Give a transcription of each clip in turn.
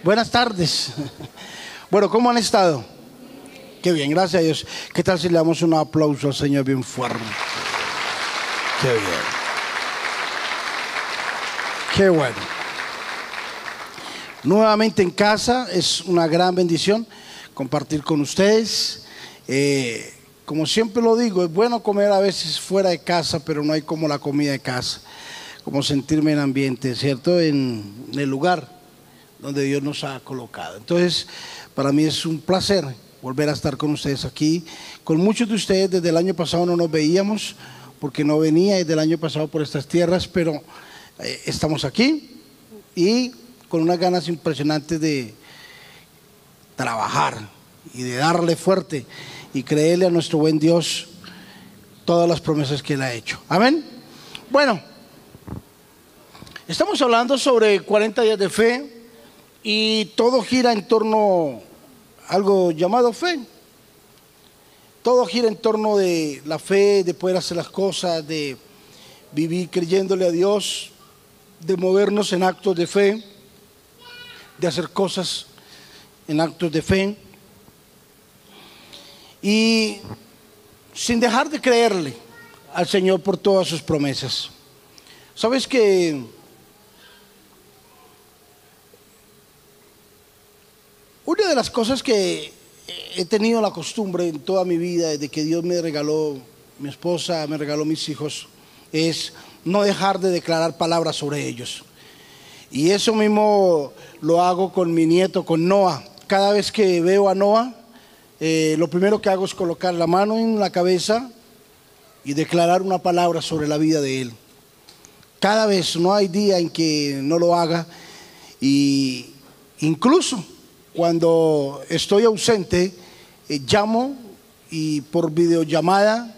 Buenas tardes. Bueno, ¿cómo han estado? Qué bien, gracias a Dios. ¿Qué tal si le damos un aplauso al Señor bien fuerte? Qué bien. Qué bueno. Nuevamente en casa, es una gran bendición compartir con ustedes. Como siempre lo digo, es bueno comer a veces fuera de casa, pero no hay como la comida de casa, como sentirme en ambiente, ¿cierto? En el lugar donde Dios nos ha colocado. Entonces, para mí es un placer volver a estar con ustedes aquí. Con muchos de ustedes desde el año pasado no nos veíamos, porque no venía desde el año pasado por estas tierras, pero estamos aquí y con unas ganas impresionantes de trabajar y de darle fuerte y creerle a nuestro buen Dios todas las promesas que Él ha hecho. Amén. Bueno, estamos hablando sobre 40 días de fe y todo gira en torno a algo llamado fe. Todo gira en torno de la fe, de poder hacer las cosas, de vivir creyéndole a Dios, de movernos en actos de fe, de hacer cosas en actos de fe y sin dejar de creerle al Señor por todas sus promesas. ¿Sabes que una de las cosas que he tenido la costumbre en toda mi vida, desde que Dios me regaló mi esposa, me regaló mis hijos, es no dejar de declarar palabras sobre ellos? Y eso mismo lo hago con mi nieto, con Noah. Cada vez que veo a Noah, lo primero que hago es colocar la mano en la cabeza y declarar una palabra sobre la vida de él. Cada vez, no hay día en que no lo haga. Y incluso cuando estoy ausente, llamo y por videollamada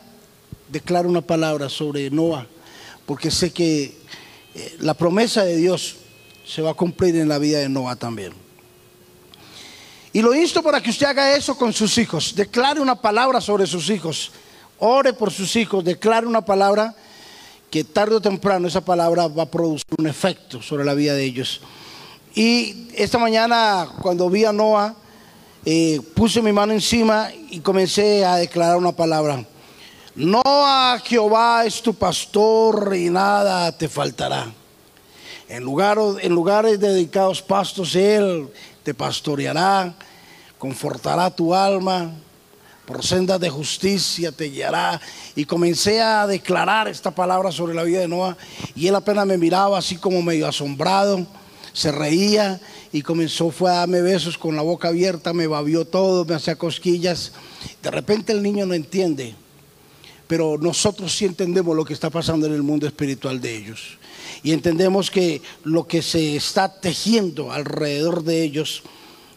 declaro una palabra sobre Noah, porque sé que la promesa de Dios se va a cumplir en la vida de Noah también. Y lo insto para que usted haga eso con sus hijos. Declare una palabra sobre sus hijos. Ore por sus hijos. Declare una palabra que tarde o temprano esa palabra va a producir un efecto sobre la vida de ellos. Y esta mañana cuando vi a Noah, puse mi mano encima y comencé a declarar una palabra. Noah, Jehová es tu pastor y nada te faltará. En lugares de dedicados pastos Él te pastoreará, confortará tu alma, por sendas de justicia te guiará. Y comencé a declarar esta palabra sobre la vida de Noah y él apenas me miraba así como medio asombrado, se reía y fue a darme besos con la boca abierta, me babió todo, me hacía cosquillas. De repente el niño no entiende, pero nosotros sí entendemos lo que está pasando en el mundo espiritual de ellos. Y entendemos que lo que se está tejiendo alrededor de ellos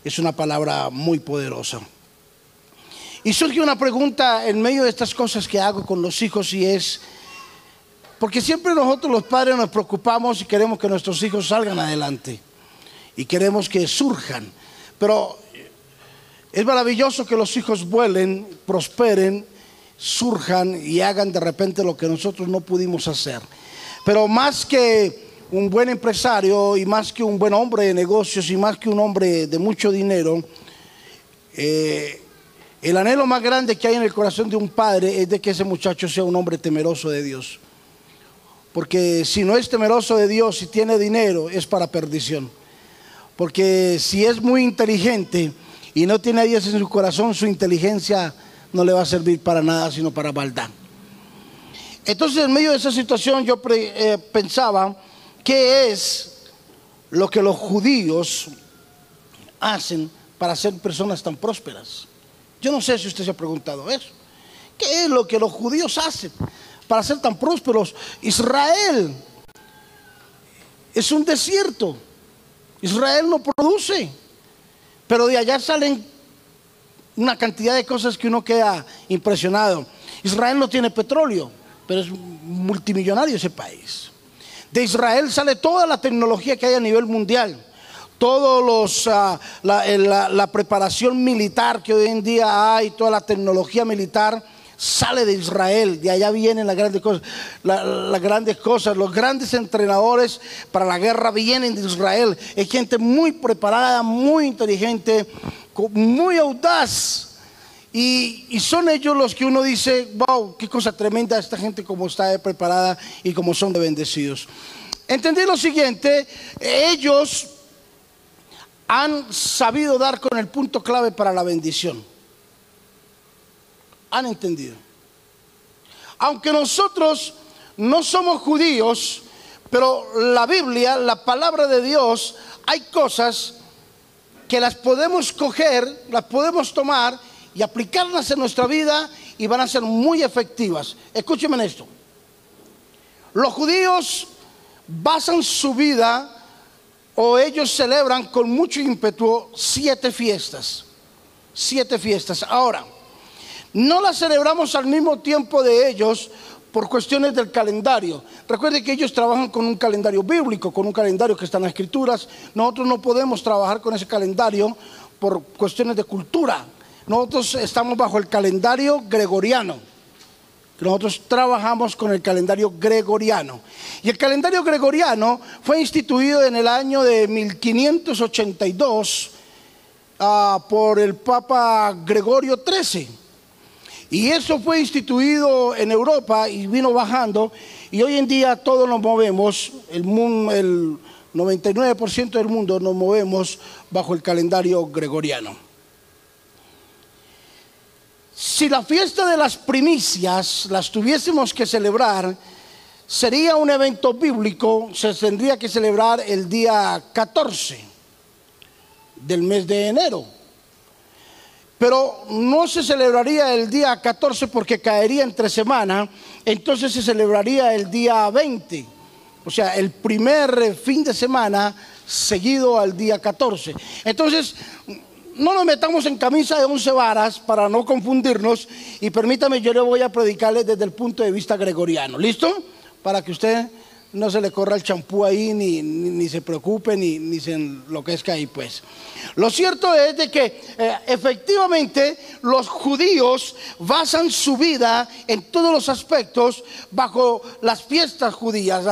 es una palabra muy poderosa. Y surge una pregunta en medio de estas cosas que hago con los hijos, y es, porque siempre nosotros los padres nos preocupamos y queremos que nuestros hijos salgan adelante y queremos que surjan, pero es maravilloso que los hijos vuelen, prosperen, surjan y hagan de repente lo que nosotros no pudimos hacer. Pero más que un buen empresario y más que un buen hombre de negocios y más que un hombre de mucho dinero, el anhelo más grande que hay en el corazón de un padre es de que ese muchacho sea un hombre temeroso de Dios. Porque si no es temeroso de Dios y tiene dinero, es para perdición. Porque si es muy inteligente y no tiene a Dios en su corazón, su inteligencia no le va a servir para nada, sino para maldad. Entonces, en medio de esa situación yo pensaba, ¿qué es lo que los judíos hacen para ser personas tan prósperas? Yo no sé si usted se ha preguntado eso. ¿Qué es lo que los judíos hacen para ser tan prósperos? Israel es un desierto. Israel no produce, pero de allá salen una cantidad de cosas que uno queda impresionado. Israel no tiene petróleo, pero es multimillonario ese país. De Israel sale toda la tecnología que hay a nivel mundial. Todos la preparación militar que hoy en día hay, toda la tecnología militar sale de Israel, de allá vienen las grandes cosas, las grandes cosas, los grandes entrenadores para la guerra vienen de Israel. Es gente muy preparada, muy inteligente, muy audaz. Y son ellos los que uno dice, wow, qué cosa tremenda esta gente, como está preparada y como son de bendecidos. Entendí lo siguiente: ellos han sabido dar con el punto clave para la bendición. Han entendido. Aunque nosotros no somos judíos, pero la Biblia, la palabra de Dios, hay cosas que las podemos coger, las podemos tomar y aplicarlas en nuestra vida y van a ser muy efectivas. Escúchenme en esto. Los judíos basan su vida, o ellos celebran con mucho ímpetu 7 fiestas. 7 fiestas. Ahora, no las celebramos al mismo tiempo de ellos por cuestiones del calendario. Recuerde que ellos trabajan con un calendario bíblico, con un calendario que está en las Escrituras. Nosotros no podemos trabajar con ese calendario por cuestiones de cultura. Nosotros estamos bajo el calendario gregoriano. Nosotros trabajamos con el calendario gregoriano. Y el calendario gregoriano fue instituido en el año de 1582 por el Papa Gregorio XIII. Y eso fue instituido en Europa y vino bajando. Y hoy en día todos nos movemos, el 99% del mundo nos movemos bajo el calendario gregoriano. Si la fiesta de las primicias las tuviésemos que celebrar, sería un evento bíblico. Se tendría que celebrar el día 14 del mes de enero. Pero no se celebraría el día 14 porque caería entre semana. Entonces se celebraría el día 20. O sea, el primer fin de semana seguido al día 14. Entonces, no nos metamos en camisa de 11 varas para no confundirnos. Y permítame, yo le voy a predicarle desde el punto de vista gregoriano. ¿Listo? Para que usted no se le corra el champú ahí, ni se preocupe, ni se enloquezca ahí, pues. Lo cierto es de que efectivamente los judíos basan su vida en todos los aspectos bajo las fiestas judías.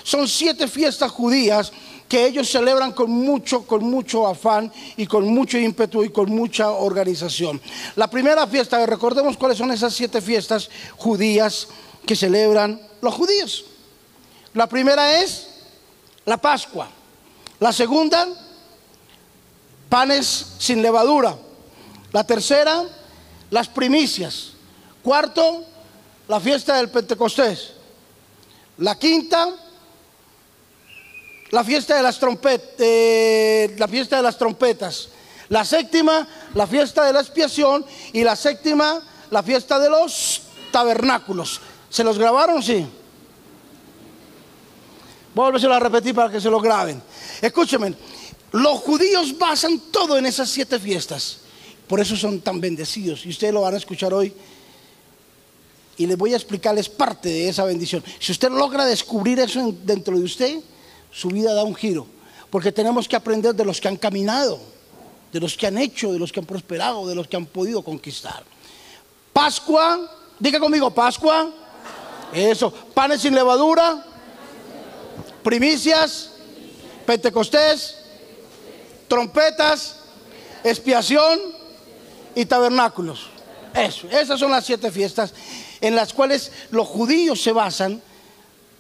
Son 7 fiestas judías que ellos celebran con mucho afán y con mucho ímpetu y con mucha organización. La primera fiesta, recordemos cuáles son esas 7 fiestas judías que celebran los judíos. La primera es la Pascua. La segunda, panes sin levadura. La tercera, las primicias. Cuarto, la fiesta del Pentecostés. La quinta, la fiesta de las trompetas. La séptima, la fiesta de la expiación. Y la séptima, la fiesta de los tabernáculos. ¿Se los grabaron? Sí. Voy a volverse a repetir para que se lo graben. Escúchenme, los judíos basan todo en esas 7 fiestas. Por eso son tan bendecidos. Y ustedes lo van a escuchar hoy. Y les voy a explicarles parte de esa bendición. Si usted logra descubrir eso dentro de usted, su vida da un giro. Porque tenemos que aprender de los que han caminado, de los que han hecho, de los que han prosperado, de los que han podido conquistar. Pascua, diga conmigo, Pascua. Eso, panes sin levadura. Primicias, Pentecostés, trompetas, expiación y tabernáculos. Eso, esas son las 7 fiestas en las cuales los judíos se basan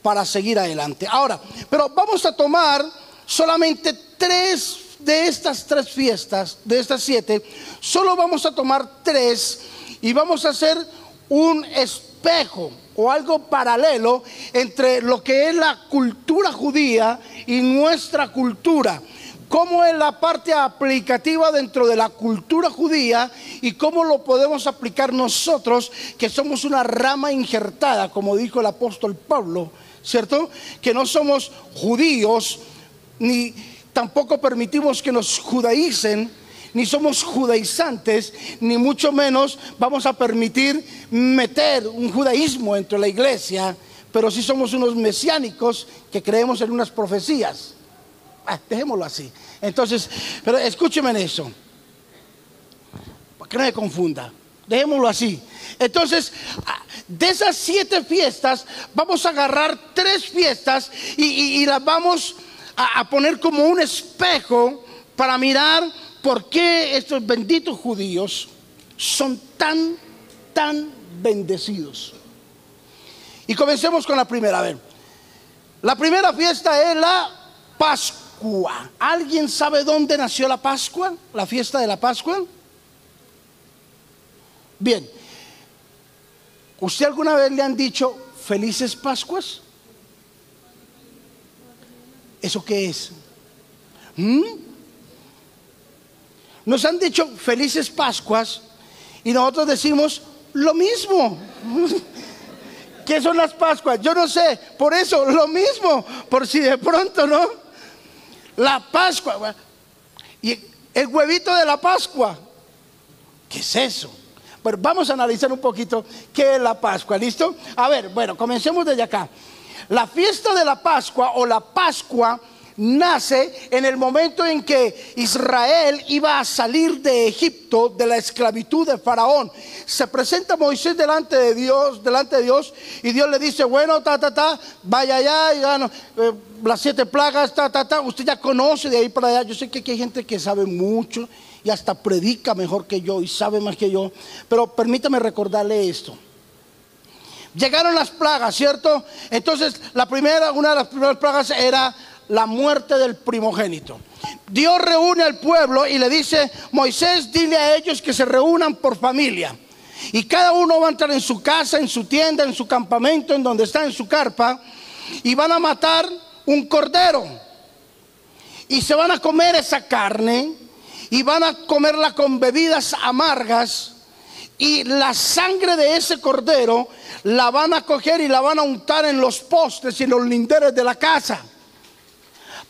para seguir adelante. Ahora, pero vamos a tomar solamente 3 de estas 3 fiestas, de estas 7, solo vamos a tomar 3 y vamos a hacer un espejo o algo paralelo entre lo que es la cultura judía y nuestra cultura. Cómo es la parte aplicativa dentro de la cultura judía y cómo lo podemos aplicar nosotros, que somos una rama injertada, como dijo el apóstol Pablo, ¿cierto? Que no somos judíos, ni tampoco permitimos que nos judaicen, ni somos judaizantes, ni mucho menos vamos a permitir meter un judaísmo entre la iglesia, pero sí somos unos mesiánicos que creemos en unas profecías. Dejémoslo así. Entonces, pero escúcheme en eso, para que no me confunda. Dejémoslo así. Entonces, de esas 7 fiestas, vamos a agarrar 3 fiestas y las vamos a poner como un espejo para mirar por qué estos benditos judíos son tan bendecidos. Y comencemos con la primera. A ver, la primera fiesta es la Pascua. ¿Alguien sabe dónde nació la Pascua? La fiesta de la Pascua. Bien, ¿usted alguna vez le han dicho felices Pascuas? ¿Eso qué es? Nos han dicho felices Pascuas y nosotros decimos lo mismo. ¿Qué son las Pascuas? Yo no sé, por eso lo mismo, por si de pronto no. La Pascua y el huevito de la Pascua, ¿qué es eso? Bueno, vamos a analizar un poquito qué es la Pascua, ¿listo? A ver, bueno, comencemos desde acá. La fiesta de la Pascua o la Pascua nace en el momento en que Israel iba a salir de Egipto, de la esclavitud de Faraón. Se presenta Moisés delante de Dios y Dios le dice, bueno, vaya allá, ya no, las 7 plagas, usted ya conoce de ahí para allá. Yo sé que aquí hay gente que sabe mucho y hasta predica mejor que yo y sabe más que yo, pero permítame recordarle esto. Llegaron las plagas, ¿cierto? Entonces una de las primeras plagas era la muerte del primogénito. Dios reúne al pueblo y le dice, Moisés, dile a ellos que se reúnan por familia. Y cada uno va a entrar en su casa, en su tienda, en su campamento, en donde está, en su carpa, y van a matar un cordero. Y se van a comer esa carne y van a comerla con bebidas amargas. Y la sangre de ese cordero la van a coger y la van a untar en los postes y en los linderes de la casa,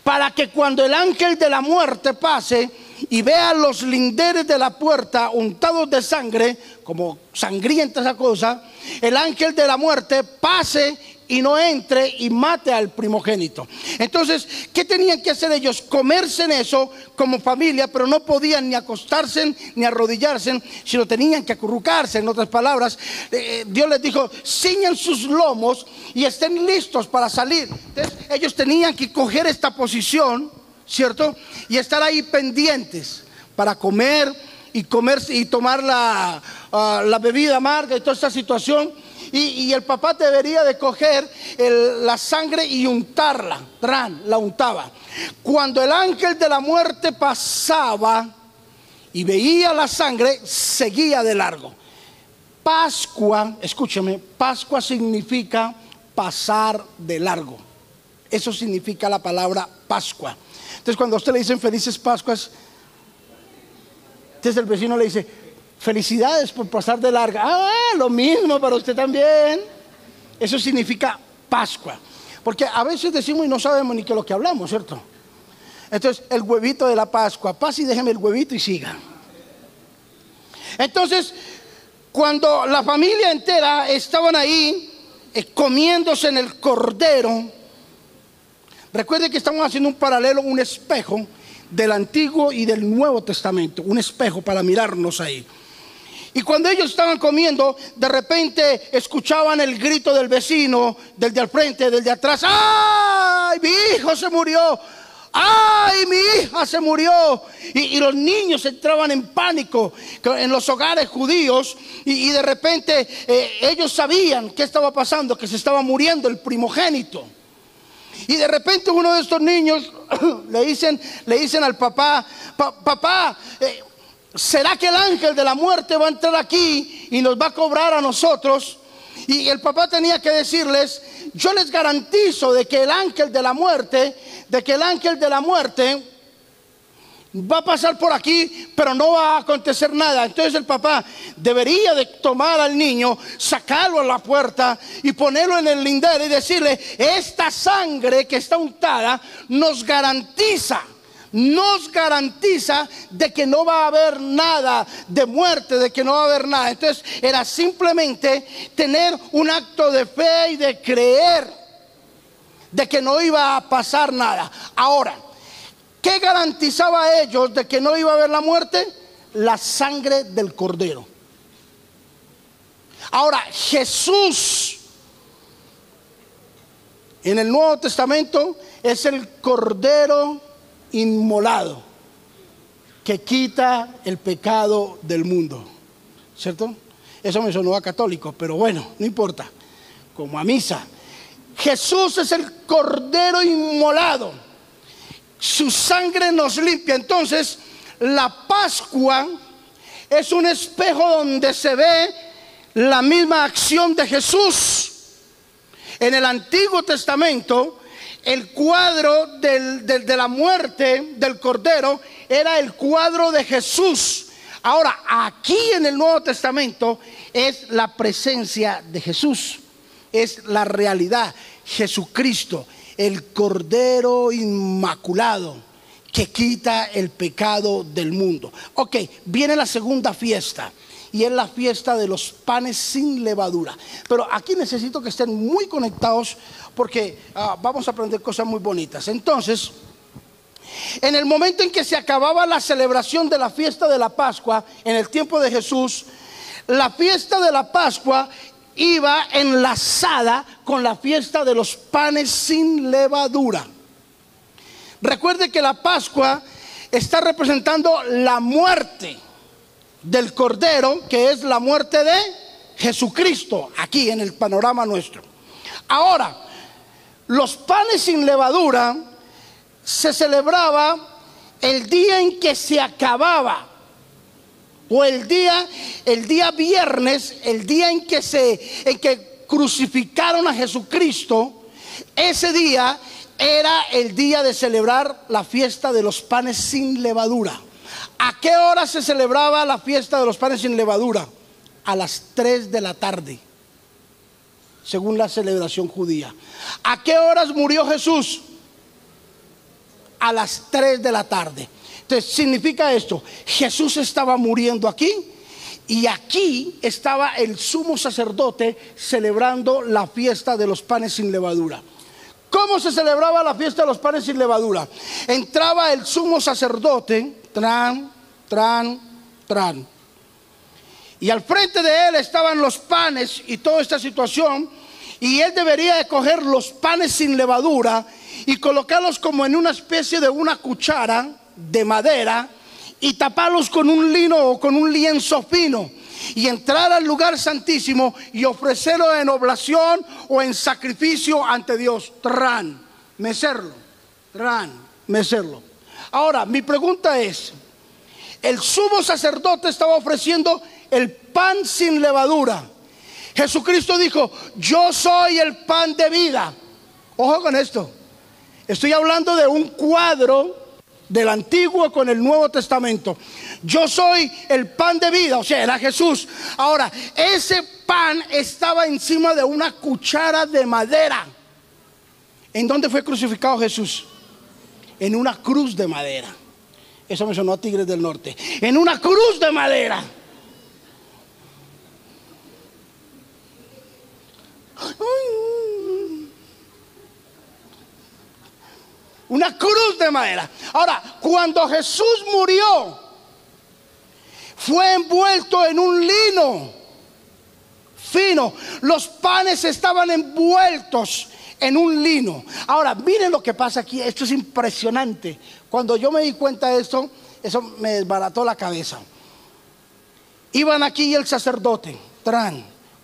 para que cuando el ángel de la muerte pase y vea los linderes de la puerta untados de sangre, como sangrienta esa cosa, el ángel de la muerte pase y no entre y mate al primogénito. Entonces, ¿qué tenían que hacer ellos? Comerse en eso como familia, pero no podían ni acostarse ni arrodillarse, sino tenían que acurrucarse. En otras palabras, Dios les dijo, ciñan sus lomos y estén listos para salir. Entonces, ellos tenían que coger esta posición, ¿cierto? Y estar ahí pendientes para comer y tomar la bebida amarga y toda esta situación. Y el papá debería de coger la sangre y untarla, la untaba. Cuando el ángel de la muerte pasaba y veía la sangre, seguía de largo. Pascua, escúcheme, Pascua significa pasar de largo. Eso significa la palabra Pascua. Entonces, cuando a usted le dicen felices Pascuas, entonces el vecino le dice, felicidades por pasar de larga. Lo mismo para usted también. Eso significa Pascua. Porque a veces decimos y no sabemos ni qué es lo que hablamos, ¿cierto? Entonces, el huevito de la Pascua. Pase y déjeme el huevito y siga. Entonces, cuando la familia entera estaban ahí comiéndose en el cordero, recuerde que estamos haciendo un paralelo, un espejo del Antiguo y del Nuevo Testamento. Un espejo para mirarnos ahí. Y cuando ellos estaban comiendo, de repente escuchaban el grito del vecino, del de al frente, del de atrás. ¡Ay, mi hijo se murió! ¡Ay, mi hija se murió! Y los niños entraban en pánico en los hogares judíos. Y de repente ellos sabían qué estaba pasando, que se estaba muriendo el primogénito. Y de repente uno de estos niños le dicen al papá, papá, ¿será que el ángel de la muerte va a entrar aquí y nos va a cobrar a nosotros? Y el papá tenía que decirles, yo les garantizo de que el ángel de la muerte va a pasar por aquí, pero no va a acontecer nada. Entonces el papá debería de tomar al niño, sacarlo a la puerta y ponerlo en el lindero y decirle, esta sangre que está untada nos garantiza de que no va a haber nada de muerte, de que no va a haber nada. Entonces era simplemente tener un acto de fe y de creer de que no iba a pasar nada. Ahora, ¿qué garantizaba a ellos de que no iba a haber la muerte? La sangre del cordero. Ahora, Jesús en el Nuevo Testamento es el Cordero inmolado que quita el pecado del mundo, ¿cierto? Eso me sonó a católico, pero bueno, no importa, como a misa. Jesús es el Cordero inmolado, su sangre nos limpia. Entonces, la Pascua es un espejo donde se ve la misma acción de Jesús. En el Antiguo Testamento, el cuadro de la muerte del Cordero era el cuadro de Jesús. Ahora, aquí en el Nuevo Testamento es la presencia de Jesús, es la realidad. Jesucristo, el Cordero inmaculado que quita el pecado del mundo. Ok, viene la segunda fiesta, y es la fiesta de los panes sin levadura. Pero aquí necesito que estén muy conectados, porque vamos a aprender cosas muy bonitas. Entonces, en el momento en que se acababa la celebración de la fiesta de la Pascua, en el tiempo de Jesús, la fiesta de la Pascua iba enlazada con la fiesta de los panes sin levadura. Recuerde que la Pascua está representando la muerte del Cordero, que es la muerte de Jesucristo, aquí en el panorama nuestro. Ahora, los panes sin levadura se celebraba el día en que se acababa, o el día viernes, el día en que crucificaron a Jesucristo. Ese día era el día de celebrar la fiesta de los panes sin levadura. ¿A qué hora se celebraba la fiesta de los panes sin levadura? A las 3 de la tarde, según la celebración judía. ¿A qué horas murió Jesús? A las 3 de la tarde. Entonces, significa esto: Jesús estaba muriendo aquí, y aquí estaba el sumo sacerdote celebrando la fiesta de los panes sin levadura. ¿Cómo se celebraba la fiesta de los panes sin levadura? Entraba el sumo sacerdote, tran, y al frente de él estaban los panes y toda esta situación, y él debería de coger los panes sin levadura y colocarlos como en una especie de una cuchara de madera, y taparlos con un lino o con un lienzo fino, y entrar al lugar santísimo y ofrecerlo en oblación o en sacrificio ante Dios. Mecerlo. Ahora, mi pregunta es: el sumo sacerdote estaba ofreciendo el pan sin levadura. Jesucristo dijo: yo soy el pan de vida. Ojo con esto, estoy hablando de un cuadro del Antiguo con el Nuevo Testamento. Yo soy el pan de vida, o sea, era Jesús. Ahora, ese pan estaba encima de una cuchara de madera. ¿En dónde fue crucificado Jesús? En una cruz de madera. Eso me sonó a Tigres del Norte. En una cruz de madera. Una cruz de madera. Ahora, cuando Jesús murió, fue envuelto en un lino fino. Los panes estaban envueltos en un lino. Ahora, miren lo que pasa aquí. Esto es impresionante. Cuando yo me di cuenta de esto, eso me desbarató la cabeza. Iban aquí el sacerdote,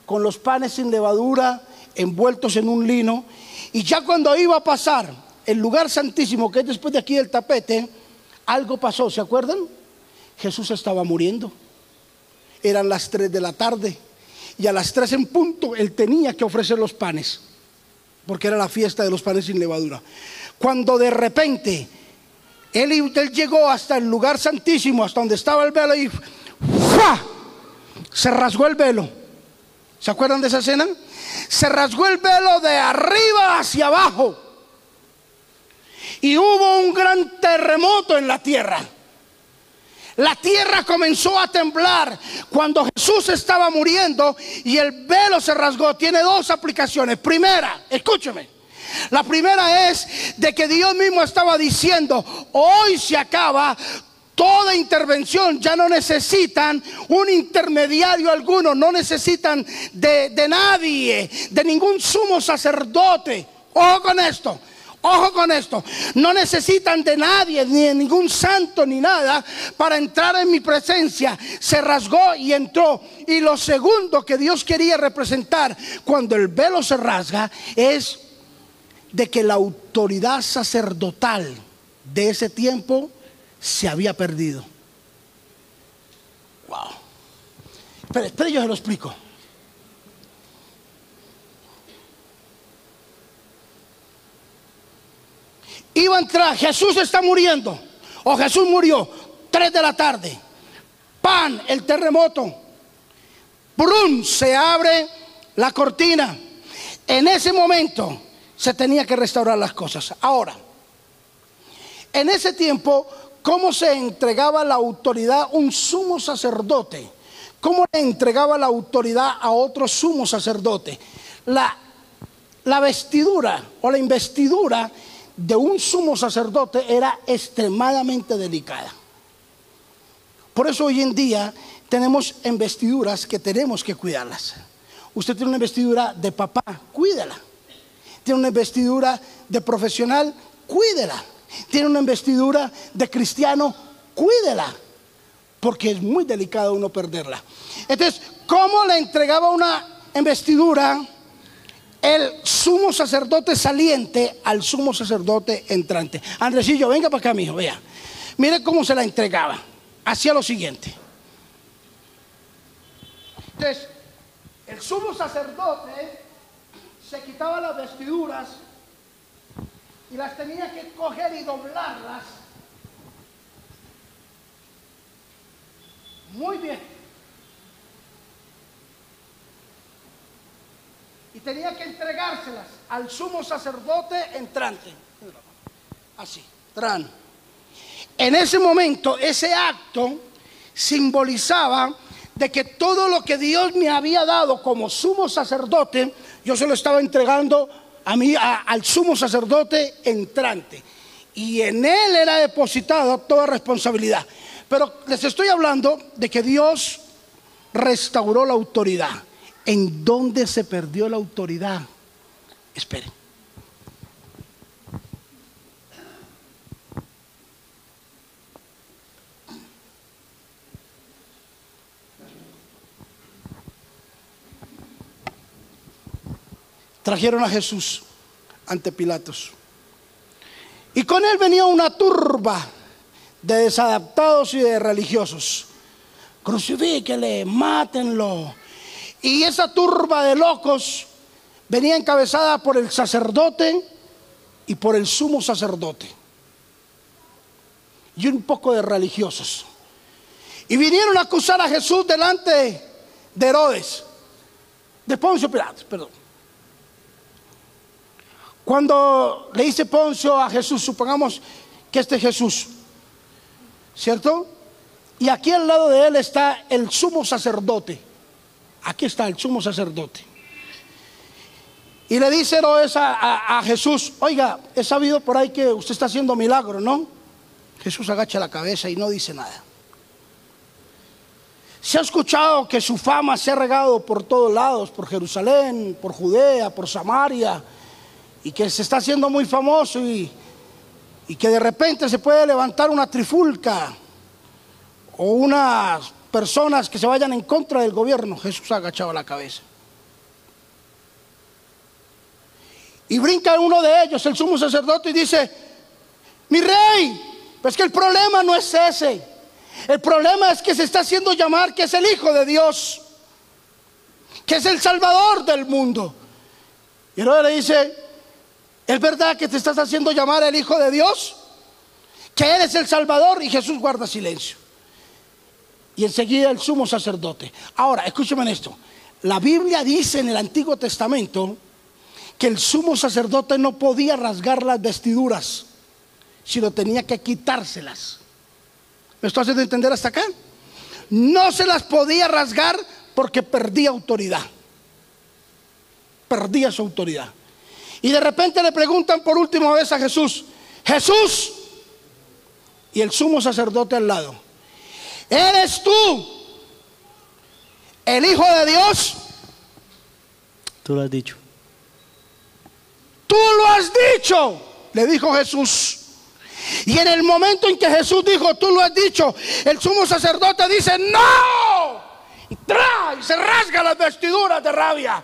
con los panes sin levadura, envueltos en un lino. Y ya cuando iba a pasar el lugar santísimo, que es después de aquí del tapete, algo pasó. ¿Se acuerdan? Jesús estaba muriendo. Eran las 3 de la tarde, y a las 3 en punto él tenía que ofrecer los panes, porque era la fiesta de los panes sin levadura. Cuando de repente él llegó hasta el lugar santísimo, hasta donde estaba el velo, y ¡fua!, se rasgó el velo. ¿Se acuerdan de esa escena? Se rasgó el velo de arriba hacia abajo, y hubo un gran terremoto en la tierra. La tierra comenzó a temblar cuando Jesús estaba muriendo y el velo se rasgó. Tiene dos aplicaciones. Primera, escúcheme. La primera es de que Dios mismo estaba diciendo: hoy se acaba toda intervención, ya no necesitan un intermediario alguno, no necesitan de nadie, de ningún sumo sacerdote. Ojo con esto. Ojo con esto, no necesitan de nadie, ni de ningún santo, ni nada, para entrar en mi presencia. Se rasgó y entró. Y lo segundo que Dios quería representar cuando el velo se rasga es de que la autoridad sacerdotal de ese tiempo se había perdido. Wow. Espera, yo se lo explico. Iba a entrar, Jesús está muriendo, o Jesús murió, 3 de la tarde, ¡pam!, el terremoto, ¡brum!, se abre la cortina. En ese momento se tenía que restaurar las cosas. Ahora, en ese tiempo, ¿cómo se entregaba la autoridad un sumo sacerdote? ¿Cómo le entregaba la autoridad a otro sumo sacerdote? La vestidura o la investidura de un sumo sacerdote era extremadamente delicada. Por eso hoy en día tenemos investiduras que tenemos que cuidarlas. Usted tiene una investidura de papá, cuídela. Tiene una investidura de profesional, cuídela. Tiene una investidura de cristiano, cuídela, porque es muy delicado uno perderla. Entonces, ¿cómo le entregaba una investidura el sumo sacerdote saliente al sumo sacerdote entrante? Andresillo, venga para acá, mijo, vea. Mire cómo se la entregaba. Hacía lo siguiente. Entonces, el sumo sacerdote se quitaba las vestiduras y las tenía que coger y doblarlas. Muy bien. Y tenía que entregárselas al sumo sacerdote entrante. Así, tran. En ese momento, ese acto simbolizaba de que todo lo que Dios me había dado como sumo sacerdote, yo se lo estaba entregando a mí, al sumo sacerdote entrante. Y en él era depositada toda responsabilidad. Pero les estoy hablando de que Dios restauró la autoridad. ¿En dónde se perdió la autoridad? Esperen. Trajeron a Jesús ante Pilatos. Y con él venía una turba de desadaptados y de religiosos. Crucifíquele, mátenlo. Y esa turba de locos venía encabezada por el sacerdote y por el sumo sacerdote y un poco de religiosos. Y vinieron a acusar a Jesús delante de Herodes, de Poncio Pilatos, perdón. Cuando le dice Poncio a Jesús, supongamos que este es Jesús, ¿cierto? Y aquí al lado de él está el sumo sacerdote. Aquí está el sumo sacerdote. Y le dice Herodes a Jesús: oiga, he sabido por ahí que usted está haciendo milagro, ¿no? Jesús agacha la cabeza y no dice nada. Se ha escuchado que su fama se ha regado por todos lados, por Jerusalén, por Judea, por Samaria, y que se está haciendo muy famoso y que de repente se puede levantar una trifulca o unas personas que se vayan en contra del gobierno. Jesús ha agachado la cabeza. Y brinca uno de ellos, el sumo sacerdote, y dice: mi rey, pues que el problema no es ese. El problema es que se está haciendo llamar que es el Hijo de Dios, que es el Salvador del mundo. Y Herodes le dice: ¿es verdad que te estás haciendo llamar el Hijo de Dios? ¿Que eres el Salvador? Y Jesús guarda silencio. Y enseguida el sumo sacerdote. Ahora, escúcheme en esto. La Biblia dice en el Antiguo Testamento que el sumo sacerdote no podía rasgar las vestiduras, sino tenía que quitárselas. ¿Me estoy haciendo entender hasta acá? No se las podía rasgar porque perdía autoridad. Perdía su autoridad. Y de repente le preguntan por última vez a Jesús: Jesús, y el sumo sacerdote al lado: ¿eres tú el Hijo de Dios? Tú lo has dicho. Tú lo has dicho, le dijo Jesús. Y en el momento en que Jesús dijo, tú lo has dicho, el sumo sacerdote dice, ¡no! Y se rasga las vestiduras de rabia.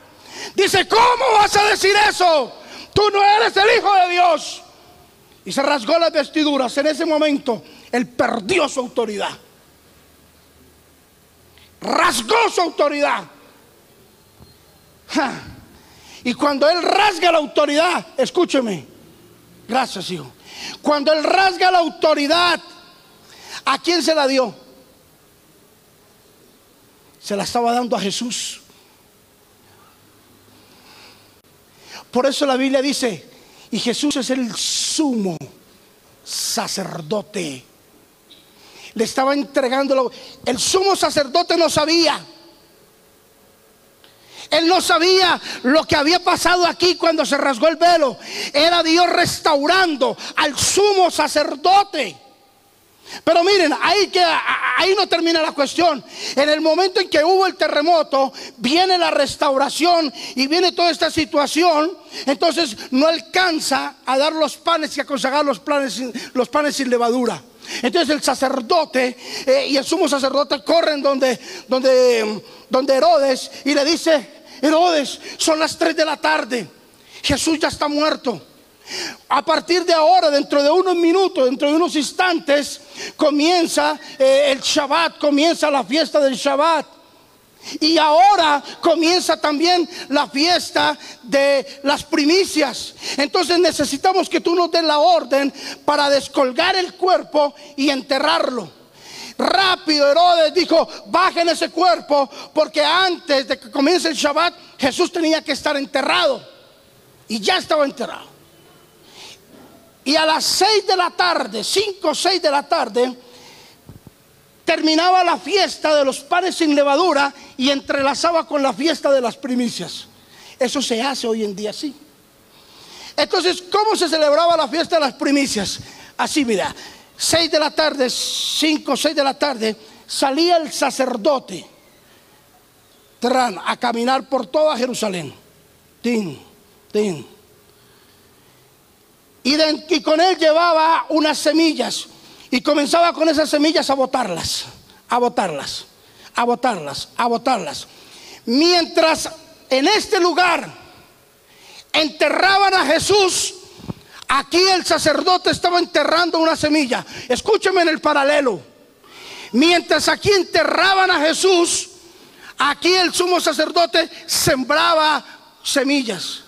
Dice, ¿cómo vas a decir eso? Tú no eres el Hijo de Dios. Y se rasgó las vestiduras. En ese momento él perdió su autoridad. Rasgó su autoridad. Y cuando él rasga la autoridad, escúcheme, gracias, hijo. Cuando él rasga la autoridad, ¿a quién se la dio? Se la estaba dando a Jesús. Por eso la Biblia dice, y Jesús es el sumo sacerdote. Le estaba entregando. El sumo sacerdote no sabía. Él no sabía lo que había pasado aquí cuando se rasgó el velo. Era Dios restaurando al sumo sacerdote. Pero miren, ahí no termina la cuestión. En el momento en que hubo el terremoto, viene la restauración y viene toda esta situación. Entonces no alcanza a dar los panes y a consagrar los panes sin levadura. Entonces el sacerdote y el sumo sacerdote corren donde Herodes y le dice: Herodes, son las 3 de la tarde, Jesús ya está muerto. A partir de ahora, dentro de unos minutos, dentro de unos instantes, comienza el Shabbat, comienza la fiesta del Shabbat. Y ahora comienza también la fiesta de las primicias. Entonces necesitamos que tú nos des la orden para descolgar el cuerpo y enterrarlo. Rápido Herodes dijo: bajen ese cuerpo, porque antes de que comience el Shabbat Jesús tenía que estar enterrado. Y ya estaba enterrado. Y a las 6 de la tarde, 5 o 6 de la tarde, terminaba la fiesta de los panes sin levadura y entrelazaba con la fiesta de las primicias. Eso se hace hoy en día así. Entonces, ¿cómo se celebraba la fiesta de las primicias? Así, mira, 6 de la tarde, 5 o 6 de la tarde, salía el sacerdote a caminar por toda Jerusalén. Tin, tin. Y con él llevaba unas semillas y comenzaba con esas semillas a botarlas, a botarlas, a botarlas, a botarlas. Mientras en este lugar enterraban a Jesús, aquí el sacerdote estaba enterrando una semilla. Escúcheme en el paralelo. Mientras aquí enterraban a Jesús, aquí el sumo sacerdote sembraba semillas.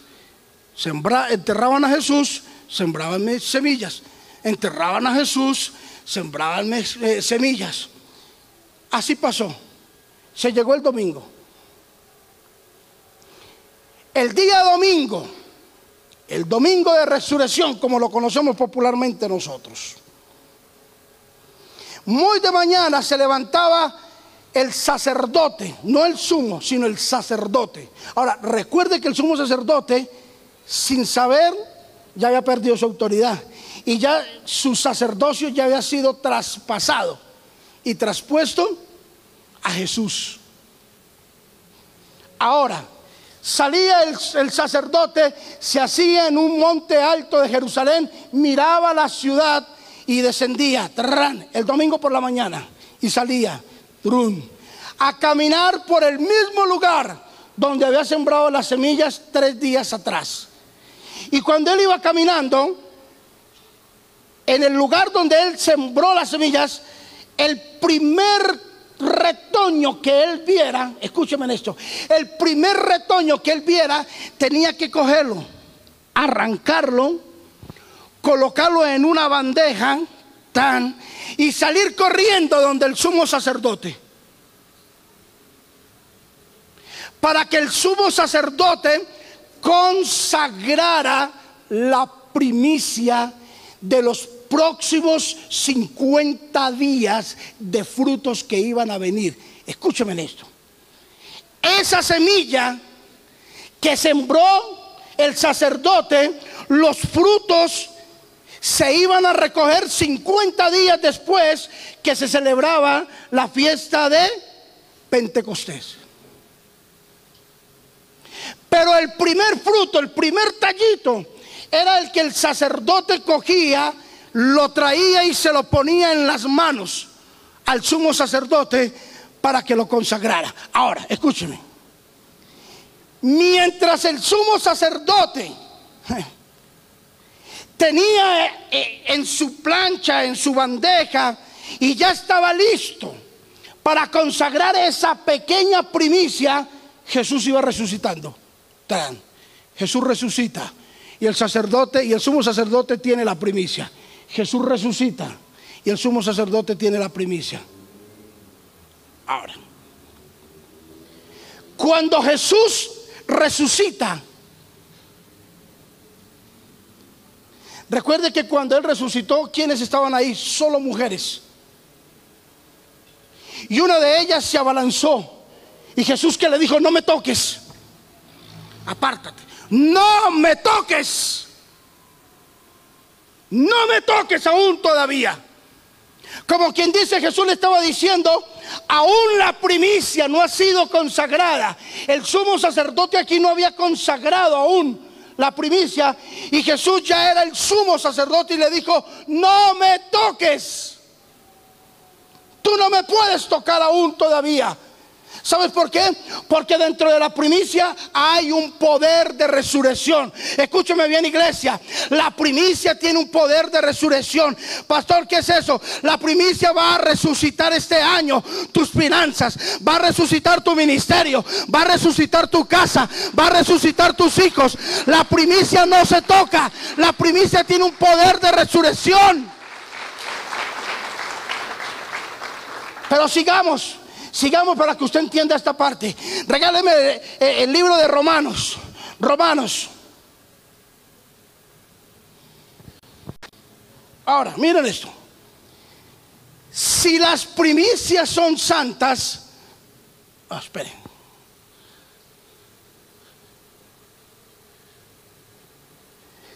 Enterraban a Jesús, sembraban semillas. Enterraban a Jesús, sembraban semillas. Así pasó. Se llegó el domingo. El día domingo, el domingo de resurrección, como lo conocemos popularmente nosotros. Muy de mañana se levantaba el sacerdote, no el sumo, sino el sacerdote. Ahora, recuerde que el sumo sacerdote, sin saber, ya había perdido su autoridad y ya su sacerdocio ya había sido traspasado y traspuesto a Jesús. Ahora, salía el sacerdote, se hacía en un monte alto de Jerusalén, miraba la ciudad y descendía el domingo por la mañana y salía a caminar por el mismo lugar donde había sembrado las semillas 3 días atrás. Y cuando él iba caminando, en el lugar donde él sembró las semillas, el primer retoño que él viera, escúcheme en esto, el primer retoño que él viera, tenía que cogerlo, arrancarlo, colocarlo en una bandeja, y salir corriendo donde el sumo sacerdote, para que el sumo sacerdote consagrara la primicia de los próximos 50 días de frutos que iban a venir. Escúcheme en esto. Esa semilla que sembró el sacerdote, los frutos se iban a recoger 50 días después que se celebraba la fiesta de Pentecostés. Pero el primer fruto, el primer tallito, era el que el sacerdote cogía, lo traía y se lo ponía en las manos al sumo sacerdote para que lo consagrara. Ahora, escúcheme. Mientras el sumo sacerdote tenía en su plancha, en su bandeja, y ya estaba listo para consagrar esa pequeña primicia, Jesús iba resucitando. Jesús resucita y el sacerdote y el sumo sacerdote tiene la primicia. Jesús resucita y el sumo sacerdote tiene la primicia. Ahora, cuando Jesús resucita, recuerde que cuando Él resucitó, ¿quiénes estaban ahí? Solo mujeres. Y una de ellas se abalanzó. Y Jesús, que le dijo: no me toques, apártate, no me toques, no me toques aún todavía. Como quien dice, Jesús le estaba diciendo: aún la primicia no ha sido consagrada. El sumo sacerdote aquí no había consagrado aún la primicia, y Jesús ya era el sumo sacerdote y le dijo: no me toques, tú no me puedes tocar aún todavía. ¿Sabes por qué? Porque dentro de la primicia hay un poder de resurrección. Escúchame bien, iglesia. La primicia tiene un poder de resurrección. Pastor, ¿qué es eso? La primicia va a resucitar este año tus finanzas, va a resucitar tu ministerio, va a resucitar tu casa, va a resucitar tus hijos. La primicia no se toca. La primicia tiene un poder de resurrección. Pero sigamos para que usted entienda esta parte. Regáleme el libro de Romanos. Ahora, miren esto. Si las primicias son santas, esperen.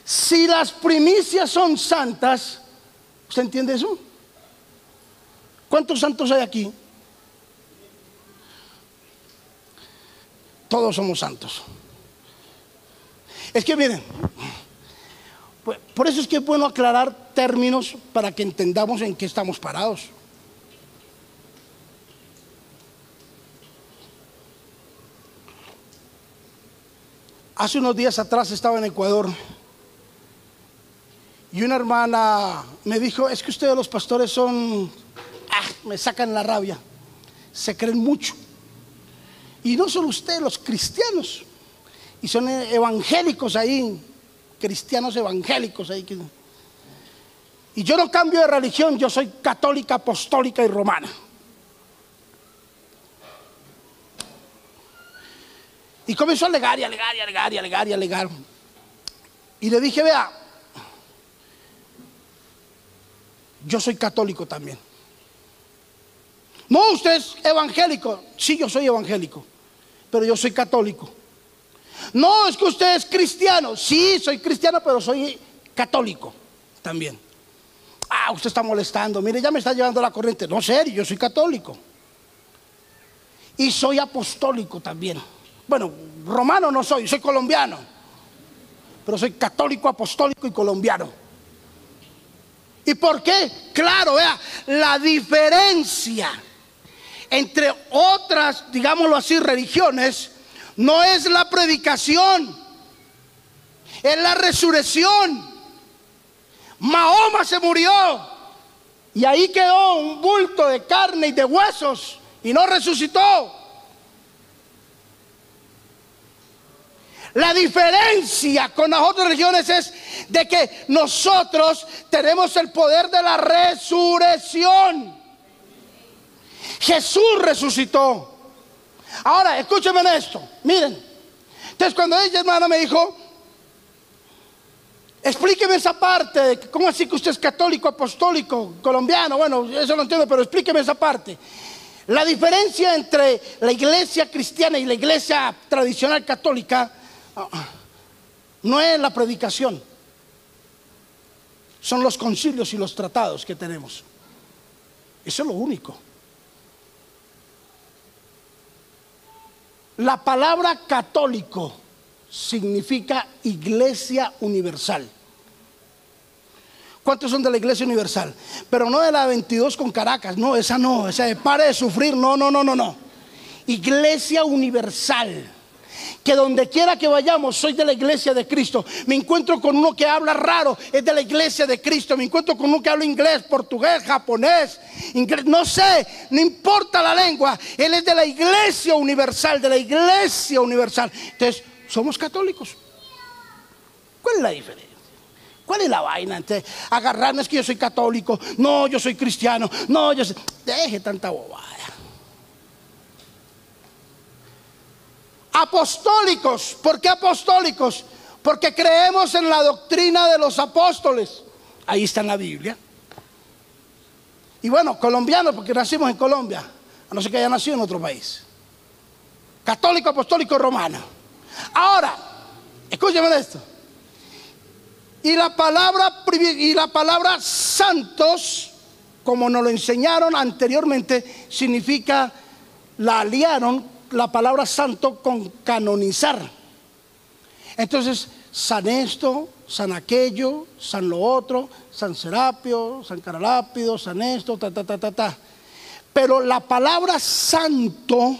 Si las primicias son santas, ¿usted entiende eso? ¿Cuántos santos hay aquí? Todos somos santos. Es que miren, por eso es que es bueno aclarar términos para que entendamos en qué estamos parados. Hace unos días atrás estaba en Ecuador y una hermana me dijo: es que ustedes los pastores son, me sacan la rabia, se creen mucho. Y no solo ustedes, los cristianos, y son evangélicos ahí, cristianos evangélicos ahí. Y yo no cambio de religión, yo soy católica, apostólica y romana. Y comenzó a alegar y alegar. Y le dije: vea, yo soy católico también. No, usted es evangélico. Sí, yo soy evangélico, pero yo soy católico. No, es que usted es cristiano. Sí, soy cristiano, pero soy católico también. Usted está molestando. Mire, ya me está llevando la corriente. No, serio, yo soy católico. Y soy apostólico también. Bueno, romano no soy colombiano. Pero soy católico, apostólico y colombiano. ¿Y por qué? Claro, vea, la diferencia entre otras, digámoslo así, religiones, no es la predicación, es la resurrección. Mahoma se murió y ahí quedó un bulto de carne y de huesos y no resucitó. La diferencia con las otras religiones es de que nosotros tenemos el poder de la resurrección. Jesús resucitó. Ahora, escúchenme en esto. Miren. Entonces, cuando ella, hermana, me dijo: explíqueme esa parte de cómo así que usted es católico, apostólico, colombiano. Bueno, eso lo entiendo, pero explíqueme esa parte. La diferencia entre la iglesia cristiana y la iglesia tradicional católica no es la predicación. son los concilios y los tratados que tenemos. Eso es lo único. La palabra católico significa Iglesia Universal. ¿Cuántos son de la Iglesia Universal? Pero no de la 22 con Caracas, no, esa de pare de sufrir, no. Iglesia Universal. Que donde quiera que vayamos, soy de la Iglesia de Cristo. Me encuentro con uno que habla raro, es de la Iglesia de Cristo. Me encuentro con uno que habla inglés, portugués, japonés, inglés, no sé, no importa la lengua. Él es de la Iglesia Universal, de la Iglesia Universal. Entonces, somos católicos. ¿Cuál es la diferencia? ¿Cuál es la vaina? Entonces, agarrarme es que yo soy católico, no, yo soy cristiano, no, yo soy... Deje tanta bobada. Apostólicos. ¿Por qué apostólicos? Porque creemos en la doctrina de los apóstoles. Ahí está en la Biblia. Y bueno, colombianos, porque nacimos en Colombia, a no ser que haya nacido en otro país. Católico, apostólico, romano. Ahora, escúcheme esto. Y la palabra santos, como nos lo enseñaron anteriormente, significa, la aliaron la palabra santo con canonizar. Entonces, San esto, San aquello, San lo otro, San Serapio, San Caralápido, San esto, ta. Pero la palabra santo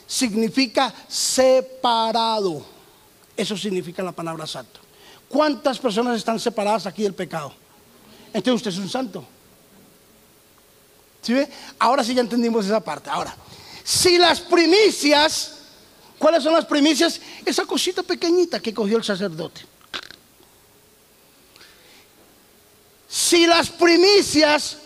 significa separado. Eso significa la palabra santo. ¿Cuántas personas están separadas aquí del pecado? Entonces usted es un santo. ¿Sí ve? Ahora sí ya entendimos esa parte. Ahora, si las primicias, ¿cuáles son las primicias? Esa cosita pequeñita que cogió el sacerdote. Si las primicias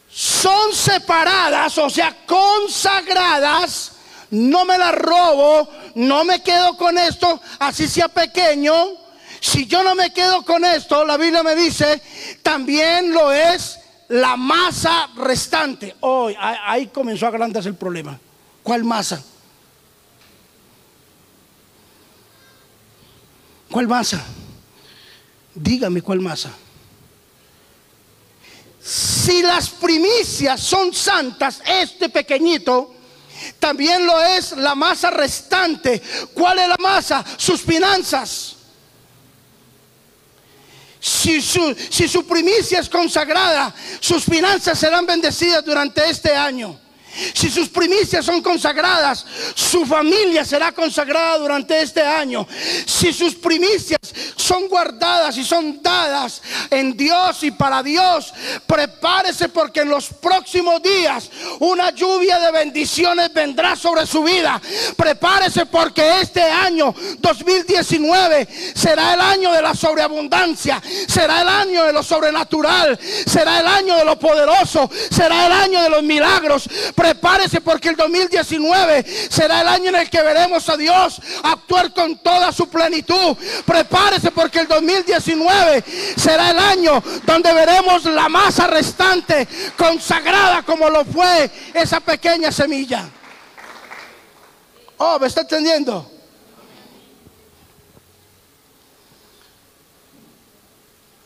son separadas, o sea, consagradas, no me las robo, no me quedo con esto, así sea pequeño. Si yo no me quedo con esto, la Biblia me dice, también lo es la masa restante. Hoy, ahí comenzó a agrandarse el problema. ¿Cuál masa? ¿Cuál masa? Dígame cuál masa. Si las primicias son santas, este pequeño, también lo es la masa restante. ¿Cuál es la masa? Sus finanzas. Si su primicia es consagrada, sus finanzas serán bendecidas durante este año. Si sus primicias son consagradas, su familia será consagrada durante este año. Si sus primicias son guardadas y son dadas en Dios y para Dios, prepárese, porque en los próximos días una lluvia de bendiciones vendrá sobre su vida. Prepárese, porque este año 2019 será el año de la sobreabundancia, será el año de lo sobrenatural, será el año de lo poderoso, será el año de los milagros. Prepárese, porque el 2019 será el año en el que veremos a Dios actuar con toda su plenitud. Prepárese, porque el 2019 será el año donde veremos la masa restante consagrada como lo fue esa pequeña semilla. Oh, ¿me está entendiendo?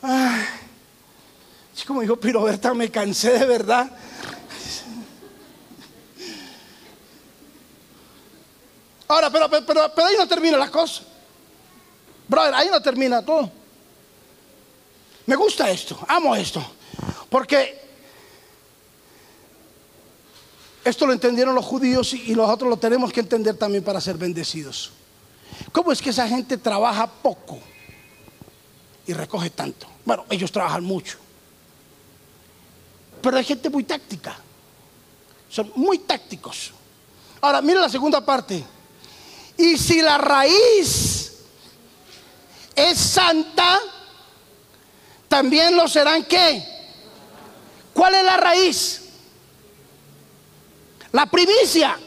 Ay, como dijo Piroberta, me cansé de verdad. Ahora, pero ahí no termina la cosa. Brother, ahí no termina todo. Me gusta esto, amo esto, porque esto lo entendieron los judíos y nosotros lo tenemos que entender también para ser bendecidos. ¿Cómo es que esa gente trabaja poco y recoge tanto? Bueno, ellos trabajan mucho, pero hay gente muy táctica, son muy tácticos. Ahora, mira la segunda parte. Y si la raíz es santa, también lo serán. ¿Qué? ¿Cuál es la raíz? La primicia.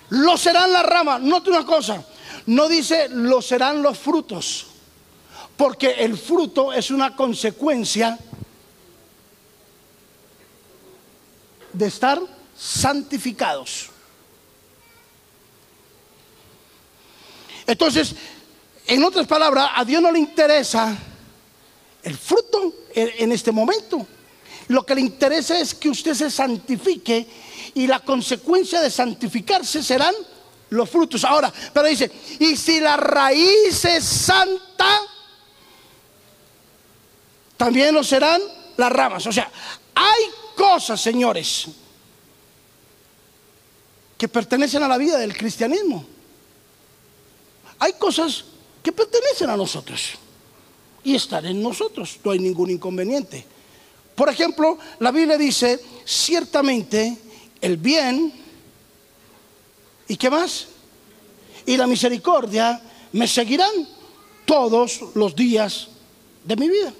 Lo serán las ramas. Note una cosa, no dice lo serán los frutos, porque el fruto es una consecuencia de estar santificados. Entonces, En otras palabras, a Dios no le interesa el fruto en este momento. Lo que le interesa es que usted se santifique, y la consecuencia de santificarse serán los frutos. Ahora, pero dice, y si la raíz es santa, también lo serán las ramas. O sea, hay cosas, señores, que pertenecen a la vida del cristianismo. Hay cosas que pertenecen a nosotros y están en nosotros, no hay ningún inconveniente. Por ejemplo, la Biblia dice, ciertamente el bien, ¿y qué más? Y la misericordia me seguirán todos los días de mi vida.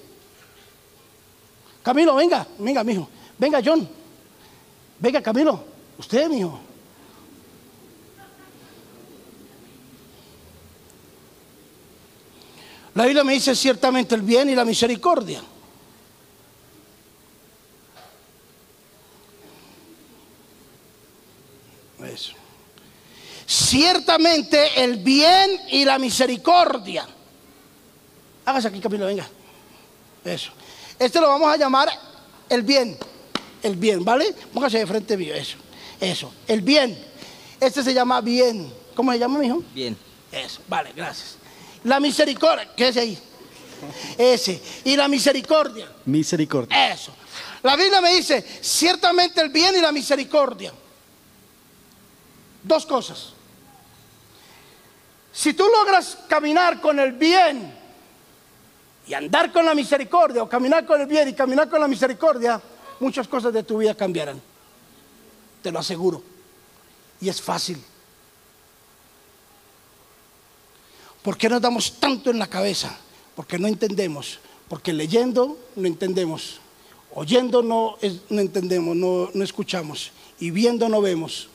Camilo, venga, mijo. Venga, John. Venga, Camilo. Usted, mijo. La Biblia me dice ciertamente el bien y la misericordia. Eso. Ciertamente el bien y la misericordia. Hágase aquí, Camilo, venga. Eso. Este lo vamos a llamar el bien. El bien, ¿vale? Póngase de frente mío, eso. El bien. Este se llama bien. ¿Cómo se llama, mijo? Bien. Eso, vale, gracias. La misericordia, ¿qué es ahí? Ese. Y la misericordia. Misericordia. Eso. La Biblia me dice, ciertamente el bien y la misericordia. Dos cosas. Si tú logras caminar con el bien y andar con la misericordia, o caminar con el bien y caminar con la misericordia, muchas cosas de tu vida cambiarán. Te lo aseguro. Y es fácil. ¿Por qué nos damos tanto en la cabeza? Porque no entendemos. Porque leyendo no entendemos. Oyendo no entendemos, no escuchamos. Y viendo no vemos.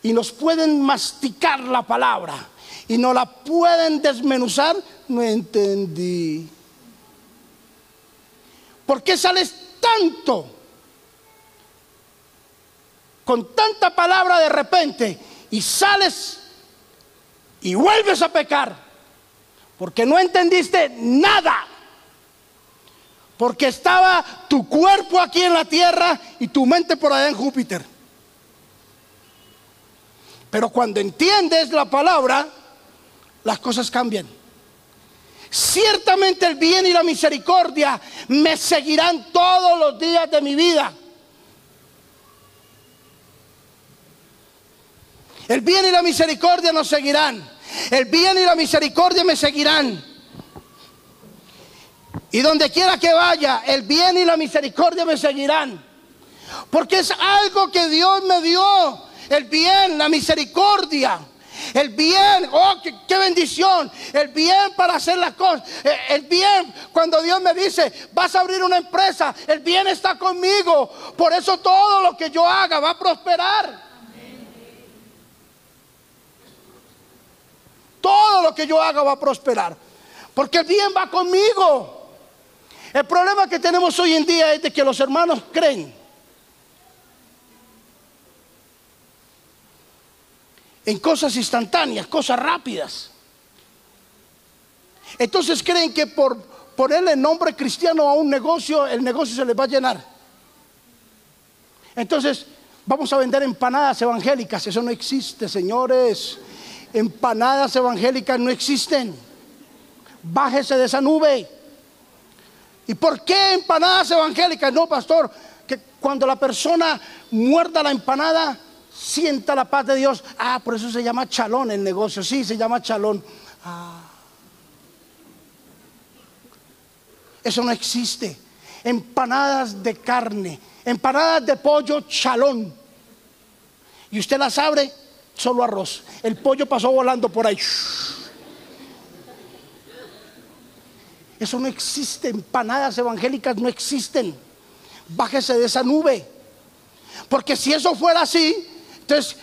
Y nos pueden masticar la palabra y no la pueden desmenuzar. No entendí. ¿Por qué sales tanto con tanta palabra de repente y sales y vuelves a pecar? Porque no entendiste nada. Porque estaba tu cuerpo aquí en la tierra y tu mente por allá en Júpiter. Pero cuando entiendes la palabra, las cosas cambian. Ciertamente el bien y la misericordia me seguirán todos los días de mi vida. El bien y la misericordia nos seguirán. El bien y la misericordia me seguirán. Y donde quiera que vaya, el bien y la misericordia me seguirán. Porque es algo que Dios me dio. El bien, la misericordia. El bien, oh, qué bendición. El bien para hacer las cosas. El bien, cuando Dios me dice, vas a abrir una empresa, el bien está conmigo. Por eso todo lo que yo haga va a prosperar. Todo lo que yo haga va a prosperar. Porque el bien va conmigo. El problema que tenemos hoy en día es de que los hermanos creen en cosas instantáneas, cosas rápidas. Entonces creen que por ponerle nombre cristiano a un negocio, el negocio se les va a llenar. Entonces vamos a vender empanadas evangélicas. Eso no existe, señores. Empanadas evangélicas no existen. Bájese de esa nube. ¿Y por qué empanadas evangélicas? No, pastor, que cuando la persona muerda la empanada sienta la paz de Dios. Ah, por eso se llama chalón el negocio. Sí, se llama chalón. Ah. Eso no existe. Empanadas de carne, empanadas de pollo chalón. Y usted las abre, solo arroz. El pollo pasó volando por ahí. Eso no existe. Empanadas evangélicas no existen. Bájese de esa nube. Porque si eso fuera así, entonces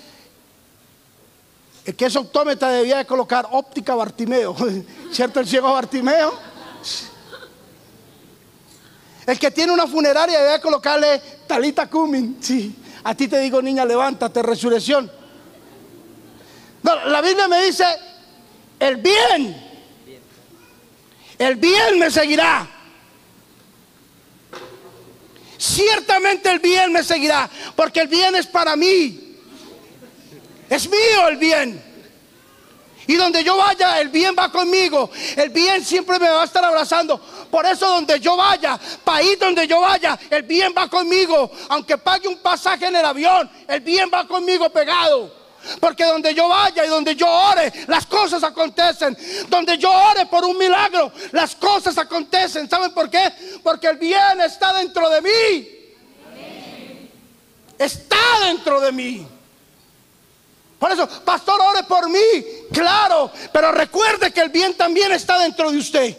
el que es optómetra debía de colocar óptica Bartimeo. ¿Cierto? El ciego Bartimeo. El que tiene una funeraria debía colocarle Talita Cumin. Sí. A ti te digo, niña, levántate, resurrección. No, la Biblia me dice el bien me seguirá. Ciertamente el bien me seguirá, porque el bien es para mí. Es mío el bien. Y donde yo vaya, el bien va conmigo. El bien siempre me va a estar abrazando. Por eso donde yo vaya, país donde yo vaya, el bien va conmigo. Aunque pague un pasaje en el avión, el bien va conmigo pegado. Porque donde yo vaya y donde yo ore, las cosas acontecen. Donde yo ore por un milagro, las cosas acontecen. ¿Saben por qué? Porque el bien está dentro de mí. Está dentro de mí. Por eso, pastor, ore por mí. Claro, pero recuerde que el bien también está dentro de usted.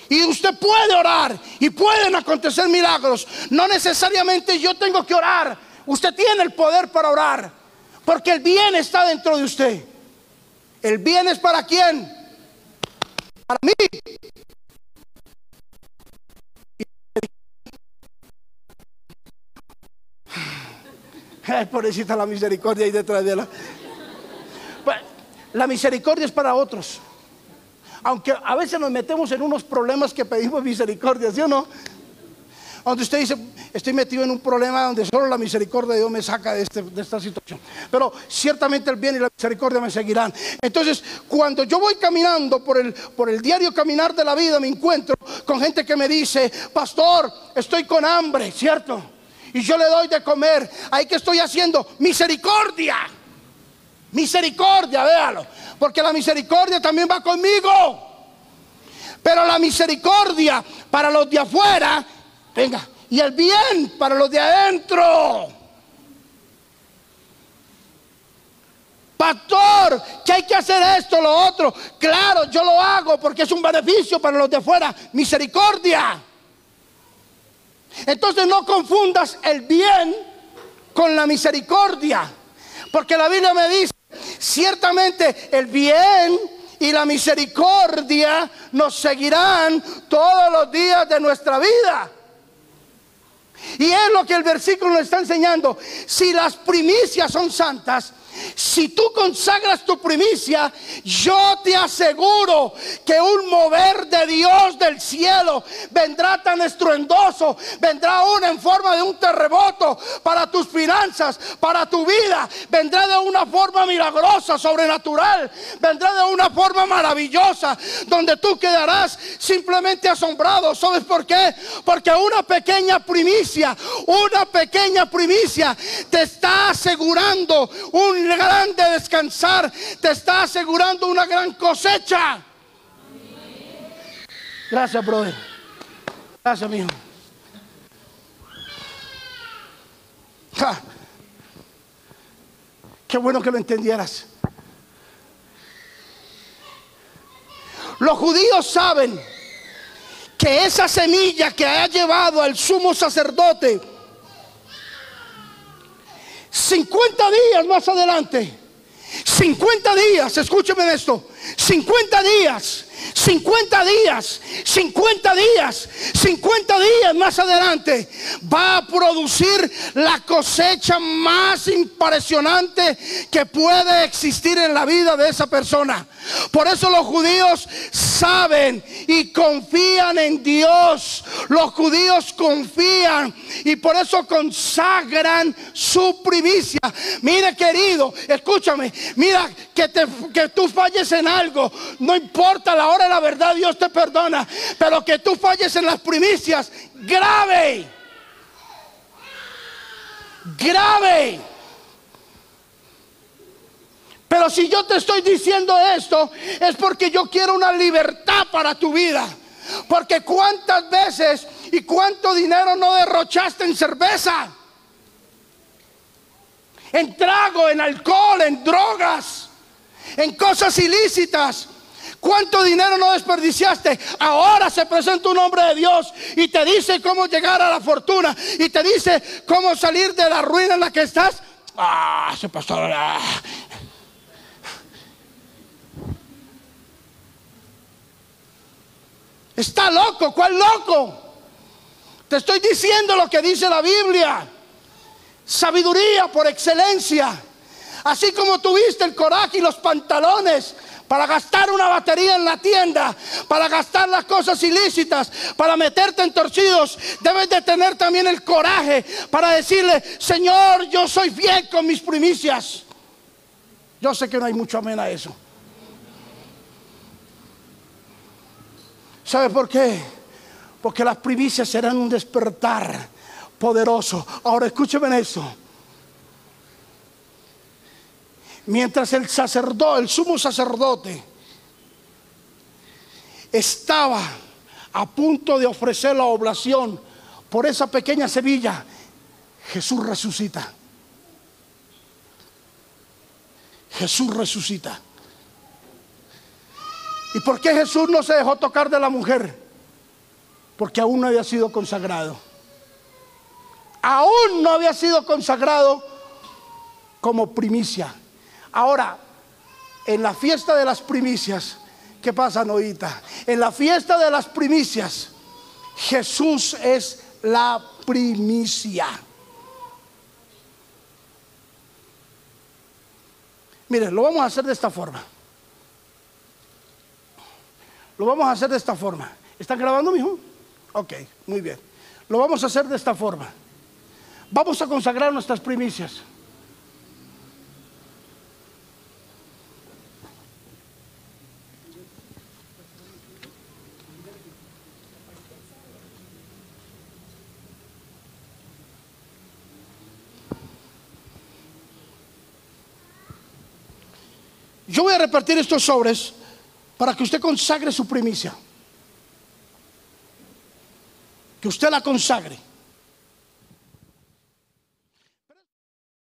Y usted puede orar y pueden acontecer milagros. No necesariamente yo tengo que orar. Usted tiene el poder para orar, porque el bien está dentro de usted. ¿El bien es para quién? Para mí. Ay, pobrecita, la misericordia ahí detrás de la misericordia es para otros. Aunque a veces nos metemos en unos problemas que pedimos misericordia, ¿sí o no? Donde usted dice, estoy metido en un problema donde solo la misericordia de Dios me saca de esta situación. Pero ciertamente el bien y la misericordia me seguirán. Entonces, cuando yo voy caminando por el diario caminar de la vida, me encuentro con gente que me dice, pastor, estoy con hambre, ¿cierto? Y yo le doy de comer. ¿Ahí qué estoy haciendo? Misericordia. Misericordia, véalo. Porque la misericordia también va conmigo. Pero la misericordia para los de afuera, venga, y el bien para los de adentro. Pastor, que hay que hacer esto, lo otro. Claro, yo lo hago porque es un beneficio para los de afuera. Misericordia. Entonces no confundas el bien con la misericordia, porque la Biblia me dice, ciertamente el bien y la misericordia nos seguirán todos los días de nuestra vida. Y es lo que el versículo nos está enseñando. Si las primicias son santas, si tú consagras tu primicia, yo te aseguro que un mover de Dios del cielo vendrá tan estruendoso, vendrá aún en forma de un terremoto para tus finanzas, para tu vida, vendrá de una forma milagrosa, sobrenatural, vendrá de una forma maravillosa, donde tú quedarás simplemente asombrado. ¿Sabes por qué? Porque una pequeña primicia te está asegurando un grande descansar, te está asegurando una gran cosecha. Gracias, brother. Gracias, mijo. Qué bueno que lo entendieras. Los judíos saben que esa semilla que ha llevado al sumo sacerdote 50 días más adelante, 50 días, escúcheme esto, 50 días más adelante va a producir la cosecha más impresionante que puede existir en la vida de esa persona. Por eso los judíos saben y confían en Dios. Los judíos confían y por eso consagran su primicia. Mire, querido, escúchame, mira, que tú falles en algo, no importa la hora de la verdad, Dios te perdona. Pero que tú falles en las primicias, grave. Pero si yo te estoy diciendo esto, es porque yo quiero una libertad para tu vida. Porque cuántas veces y cuánto dinero no derrochaste en cerveza, en trago, en alcohol, en drogas, en cosas ilícitas. ¿Cuánto dinero no desperdiciaste? Ahora se presenta un hombre de Dios y te dice cómo llegar a la fortuna, y te dice cómo salir de la ruina en la que estás. Ese pastor, está loco. ¿Cuál loco? Te estoy diciendo lo que dice la Biblia. Sabiduría por excelencia. Así como tuviste el coraje y los pantalones para gastar una batería en la tienda, para gastar las cosas ilícitas, para meterte en torcidos, debes de tener también el coraje para decirle: Señor, yo soy fiel con mis primicias. Yo sé que no hay mucho amén a eso. ¿Sabe por qué? Porque las primicias serán un despertar poderoso. Ahora escúcheme esto. Mientras el sacerdote, el sumo sacerdote, estaba a punto de ofrecer la oblación por esa pequeña semilla, Jesús resucita. Jesús resucita. ¿Y por qué Jesús no se dejó tocar de la mujer? Porque aún no había sido consagrado. Aún no había sido consagrado como primicia. Ahora, en la fiesta de las primicias, ¿qué pasa, Noita? En la fiesta de las primicias, Jesús es la primicia. Miren, lo vamos a hacer de esta forma. Lo vamos a hacer de esta forma. ¿Están grabando, mijo? Ok, muy bien. Lo vamos a hacer de esta forma. Vamos a consagrar nuestras primicias. Yo voy a repartir estos sobres para que usted consagre su primicia. Que usted la consagre.